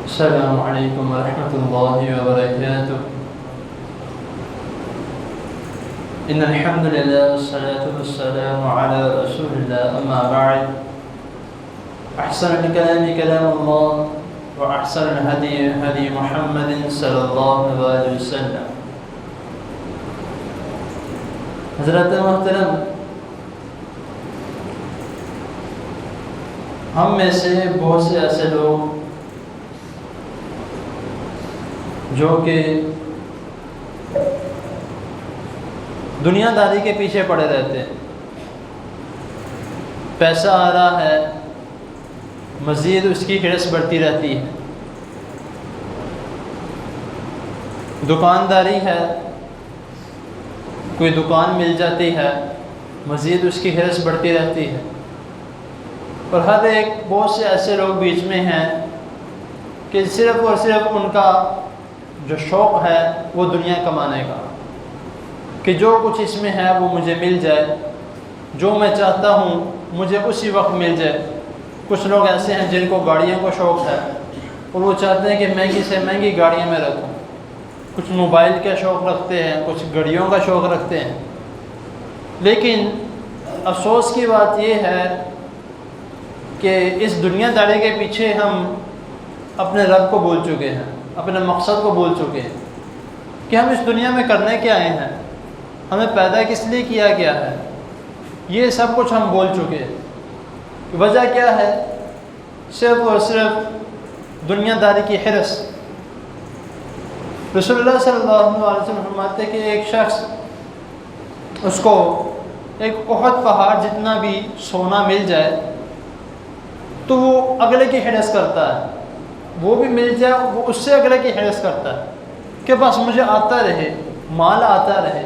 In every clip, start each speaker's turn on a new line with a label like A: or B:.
A: السلام علیکم ورحمۃ اللہ وبرکاتہ۔ ان الحمد للہ والصلاة والسلام علی رسول اللہ، اما بعد، احسن الکلام کلام اللہ واحسن الہدی ہدی محمد صلی اللہ علیہ وسلم۔ حضرت محترم، ہم میں سے بہت سے ایسے لوگ جو کہ دنیا داری کے پیچھے پڑے رہتے ہیں، پیسہ آ رہا ہے، مزید اس کی ہرس بڑھتی رہتی ہے، دکانداری ہے، کوئی دکان مل جاتی ہے، مزید اس کی ہرس بڑھتی رہتی ہے، اور ہر ایک بہت سے ایسے لوگ بیچ میں ہیں کہ صرف اور صرف ان کا جو شوق ہے وہ دنیا کمانے کا، کہ جو کچھ اس میں ہے وہ مجھے مل جائے، جو میں چاہتا ہوں مجھے اسی وقت مل جائے۔ کچھ لوگ ایسے ہیں جن کو گاڑیوں کا شوق ہے اور وہ چاہتے ہیں کہ مہنگی سے مہنگی گاڑیاں میں رکھوں، کچھ موبائل کا شوق رکھتے ہیں، کچھ گھڑیوں کا شوق رکھتے ہیں۔ لیکن افسوس کی بات یہ ہے کہ اس دنیا داری کے پیچھے ہم اپنے رب کو بھول چکے ہیں، اپنے مقصد کو بھول چکے ہیں کہ ہم اس دنیا میں کرنے کیا آئے ہیں، ہمیں پیدا کس لیے کیا گیا ہے، یہ سب کچھ ہم بھول چکے ہیں۔ وجہ کیا ہے؟ صرف اور صرف دنیا داری کی حرص۔ رسول اللہ صلی اللہ علیہ وسلم فرماتے کہ ایک شخص، اس کو ایک احد پہاڑ جتنا بھی سونا مل جائے تو وہ اگلے کی حرص کرتا ہے، وہ بھی مل جائے وہ اس سے اگلے کی حرص کرتا ہے کہ بس مجھے آتا رہے، مال آتا رہے،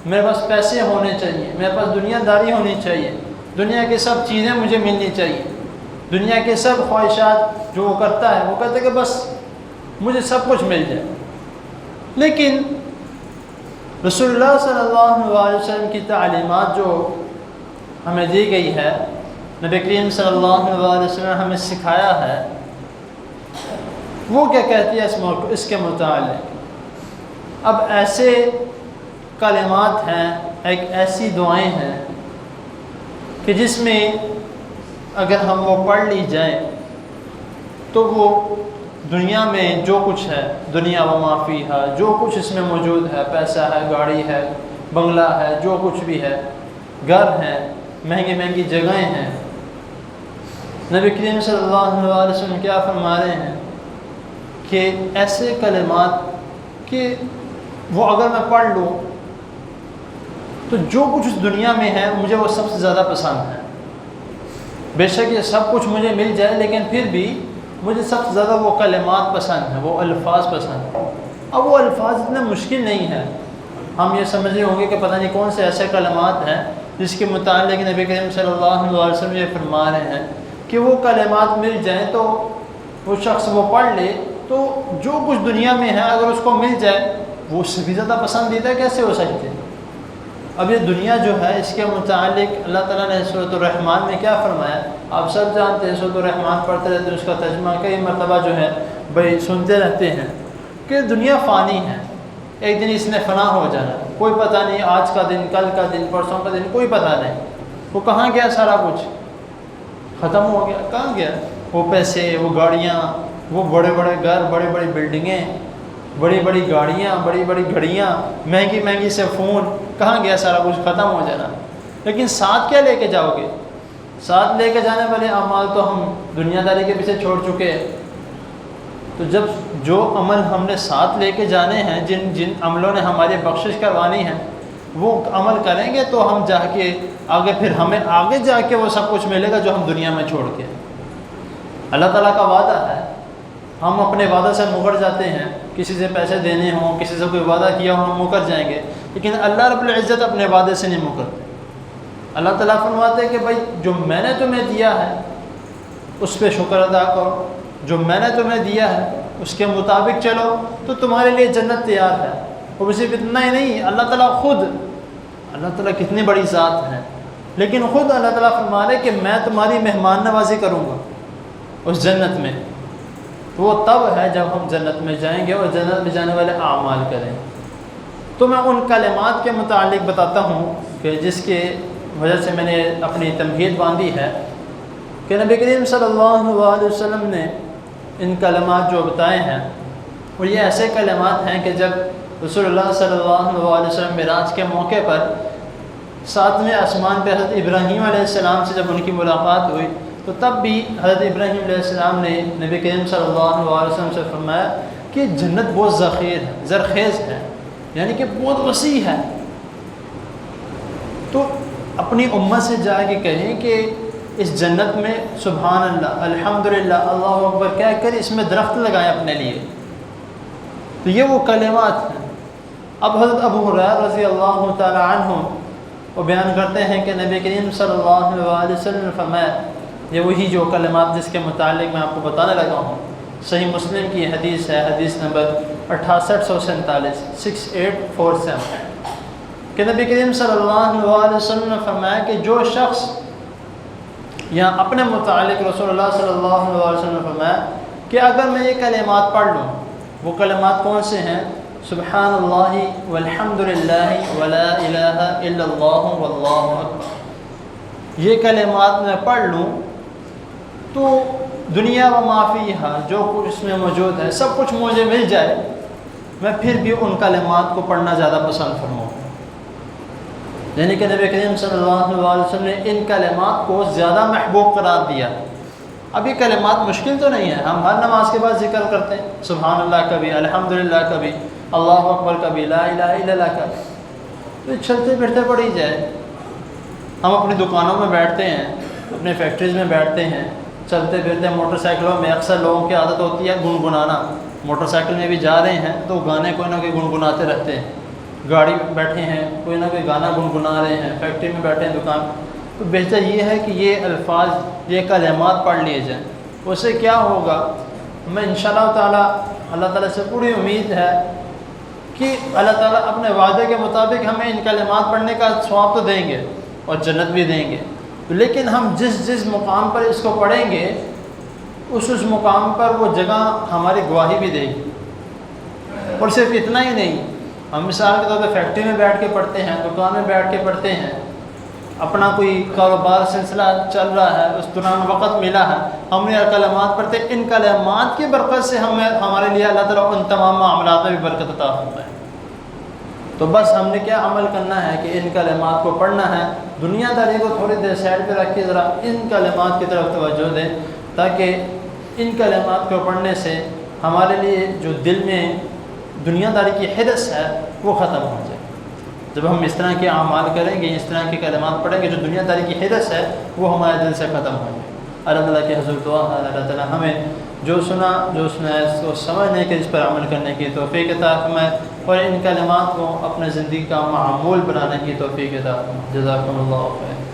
A: میرے پاس پیسے ہونے چاہیے، میرے پاس دنیا داری ہونی چاہیے، دنیا کی سب چیزیں مجھے ملنی چاہیے، دنیا کے سب خواہشات جو وہ کرتا ہے وہ کہتا ہے کہ بس مجھے سب کچھ مل جائے۔ لیکن رسول اللہ صلی اللہ علیہ وسلم کی تعلیمات جو ہمیں دی گئی ہے، نبی کریم صلی اللہ علیہ وسلم نے ہمیں سکھایا ہے، وہ کیا کہتی ہے اس کے متعلق؟ اب ایسے کلمات ہیں، ایک ایسی دعائیں ہیں کہ جس میں اگر ہم وہ پڑھ لی جائیں تو وہ دنیا میں جو کچھ ہے، دنیا و ما فیہا، جو کچھ اس میں موجود ہے، پیسہ ہے، گاڑی ہے، بنگلہ ہے، جو کچھ بھی ہے، گھر ہیں، مہنگی مہنگی جگہیں ہیں، نبی کریم صلی اللہ علیہ وسلم کیا فرما رہے ہیں کہ ایسے کلمات کہ وہ اگر میں پڑھ لوں تو جو کچھ اس دنیا میں ہے مجھے وہ سب سے زیادہ پسند ہے۔ بے شک یہ سب کچھ مجھے مل جائے لیکن پھر بھی مجھے سب سے زیادہ وہ کلمات پسند ہیں، وہ الفاظ پسند ہیں۔ اب وہ الفاظ اتنے مشکل نہیں ہیں، ہم یہ سمجھ رہے ہوں گے کہ پتہ نہیں کون سے ایسے کلمات ہیں جس کے متعلق نبی کریم صلی اللہ علیہ وسلم یہ فرما رہے ہیں کہ وہ کلمات مل جائیں تو وہ شخص وہ پڑھ لے تو جو کچھ دنیا میں ہے اگر اس کو مل جائے وہ اس سے بھی زیادہ پسندیدہ کیسے ہو سکتے ہیں؟ اب یہ دنیا جو ہے اس کے متعلق اللہ تعالیٰ نے سورۃ الرحمن میں کیا فرمایا؟ آپ سب جانتے ہیں، سورۃ الرحمن پڑھتے رہتے ہیں، اس کا ترجمہ کئی مرتبہ جو ہے بھائی سنتے رہتے ہیں کہ دنیا فانی ہے، ایک دن اس نے فنا ہو جانا، کوئی پتہ نہیں آج کا دن، کل کا دن، پرسوں کا دن، کوئی پتہ نہیں، وہ کہاں گیا، سارا کچھ ختم ہو گیا، کہاں گیا؟ وہ پیسے، وہ گاڑیاں، وہ بڑے بڑے گھر، بڑی بڑی بلڈنگیں، بڑی بڑی گاڑیاں، بڑی بڑی گھڑیاں، مہنگی مہنگی سے فون، کہاں گیا سارا کچھ؟ ختم ہو جانا۔ لیکن ساتھ کیا لے کے جاؤ گے؟ ساتھ لے کے جانے والے اعمال تو ہم دنیا داری کے پیچھے چھوڑ چکے ہیں۔ تو جب جو عمل ہم نے ساتھ لے کے جانے ہیں، جن عملوں نے ہماری بخشش کروانی ہے، وہ عمل کریں گے تو ہم جا کے آگے، پھر ہمیں آگے جا کے وہ سب کچھ ملے گا جو ہم دنیا میں چھوڑ کے۔ اللہ تعالیٰ کا وعدہ ہے، ہم اپنے وعدہ سے مکر جاتے ہیں، کسی سے پیسے دینے ہوں، کسی سے کوئی وعدہ کیا ہو ہم مکر جائیں گے، لیکن اللہ رب العزت اپنے وعدے سے نہیں مکرتے۔ اللہ تعالیٰ فرماتے ہیں کہ بھائی جو میں نے تمہیں دیا ہے اس پہ شکر ادا کرو، جو میں نے تمہیں دیا ہے اس کے مطابق چلو تو تمہارے لیے جنت تیار ہے۔ اور صرف اتنا ہی نہیں، اللہ تعالیٰ کتنی بڑی ذات ہے، لیکن خود اللہ تعالیٰ فرما رہے کہ میں تمہاری مہمان نوازی کروں گا اس جنت میں۔ وہ تب ہے جب ہم جنت میں جائیں گے اور جنت میں جانے والے اعمال کریں۔ تو میں ان کلمات کے متعلق بتاتا ہوں کہ جس کے وجہ سے میں نے اپنی تمہید باندھی ہے کہ نبی کریم صلی اللہ علیہ وسلم نے ان کلمات جو بتائے ہیں وہ یہ ایسے کلمات ہیں کہ جب رسول اللہ صلی اللہ علیہ وسلم معراج کے موقع پر 7ویں آسمان پہ حضرت ابراہیم علیہ السلام سے جب ان کی ملاقات ہوئی تو تب بھی حضرت ابراہیم علیہ السلام نے نبی کریم صلی اللہ علیہ وسلم سے فرمایا کہ جنت بہت زرخیز ہے، یعنی کہ بہت وسیع ہے۔ تو اپنی امت سے جا کے کہیں کہ اس جنت میں سبحان اللہ، الحمدللہ، اللہ اکبر کہہ کر اس میں درخت لگائیں اپنے لیے۔ تو یہ وہ کلمات ہیں۔ اب حضرت ابو ہریرہ رضی اللہ تعالی عنہ وہ بیان کرتے ہیں کہ نبی کریم صلی اللہ علیہ وسلم نے فرمایا، یہ وہی جو کلمات جس کے متعلق میں آپ کو بتانے لگا ہوں، صحیح مسلم کی حدیث ہے، حدیث نمبر 6847 6847 کہ نبی کریم صلی اللہ علیہ وسلم نے فرمایا کہ جو شخص یہاں اپنے متعلق رسول اللہ صلی اللہ علیہ وسلم نے فرمایا کہ اگر میں یہ کلمات پڑھ لوں، وہ کلمات کون سے ہیں؟ سبحان اللہ والحمد للہ ولا الہ الا اللہ واللہ اکبر، یہ کلمات میں پڑھ لوں تو دنیا و ما فیہا، جو کچھ اس میں موجود ہے سب کچھ مجھے مل جائے، میں پھر بھی ان کلمات کو پڑھنا زیادہ پسند فرماؤں۔ یعنی کہ نبی کریم صلی اللہ علیہ وسلم نے ان کلمات کو زیادہ محبوب قرار دیا۔ اب یہ کلمات مشکل تو نہیں ہے، ہم ہر نماز کے بعد ذکر کرتے ہیں، سبحان اللہ کبھی، الحمدللہ کبھی، اللہ اکبر کبھی، لا الہ الا اللہ کبھی، تو چلتے پھرتے پڑھی جائے۔ ہم اپنی دکانوں میں بیٹھتے ہیں، اپنے فیکٹریز میں بیٹھتے ہیں، چلتے پھرتے موٹر سائیکلوں میں اکثر لوگوں کی عادت ہوتی ہے گنگنانا، موٹر سائیکل میں بھی جا رہے ہیں تو گانے کوئی نہ کوئی گنگناتے رہتے ہیں، گاڑی بیٹھے ہیں کوئی نہ کوئی گانا گنگنا رہے ہیں، فیکٹری میں بیٹھے ہیں دکان، تو بہتر یہ ہے کہ یہ الفاظ، یہ کلمات پڑھ لیے جائیں۔ اس سے کیا ہوگا، ہمیں انشاءاللہ تعالیٰ اللہ تعالیٰ سے پوری امید ہے کہ اللہ تعالیٰ اپنے وعدے کے مطابق ہمیں ان کلمات پڑھنے کا ثواب تو دیں گے اور جنت بھی دیں گے، لیکن ہم جس مقام پر اس کو پڑھیں گے اس مقام پر وہ جگہ ہماری گواہی بھی دے گی۔ اور صرف اتنا ہی نہیں، ہم مثال کے طور پہ فیکٹری میں بیٹھ کے پڑھتے ہیں، دکان میں بیٹھ کے پڑھتے ہیں، اپنا کوئی کاروبار سلسلہ چل رہا ہے، اس دوران وقت ملا ہے، ہم نے کلمات پڑھتے، ان کلمات کی برکت سے ہمارے لیے اللہ تعالیٰ ان تمام معاملات میں بھی برکت عطا ہوتا ہے۔ تو بس ہم نے کیا عمل کرنا ہے کہ ان کلمات کو پڑھنا ہے، دنیا داری کو تھوڑی دیر سائڈ پہ رکھ کے ذرا ان کلمات کی طرف توجہ دیں، تاکہ ان کلمات کو پڑھنے سے ہمارے لیے جو دل میں دنیا داری کی حرص ہے وہ ختم ہو جائے۔ جب ہم اس طرح کے اعمال کریں گے، اس طرح کے کلمات پڑھیں گے، جو دنیا داری کی حرص ہے وہ ہمارے دل سے ختم ہو جائے۔ اللہ تعالیٰ کی حضور دعا ہے اللہ تعالیٰ ہمیں جو سنا ہے اس کو سمجھنے کے، اس پر عمل کرنے کی توفیق عطا فرمائے، اور ان کلمات کو اپنے زندگی کا معمول بنانے کی توفیق عطا فرمائے۔ جزاکم اللہ خیر۔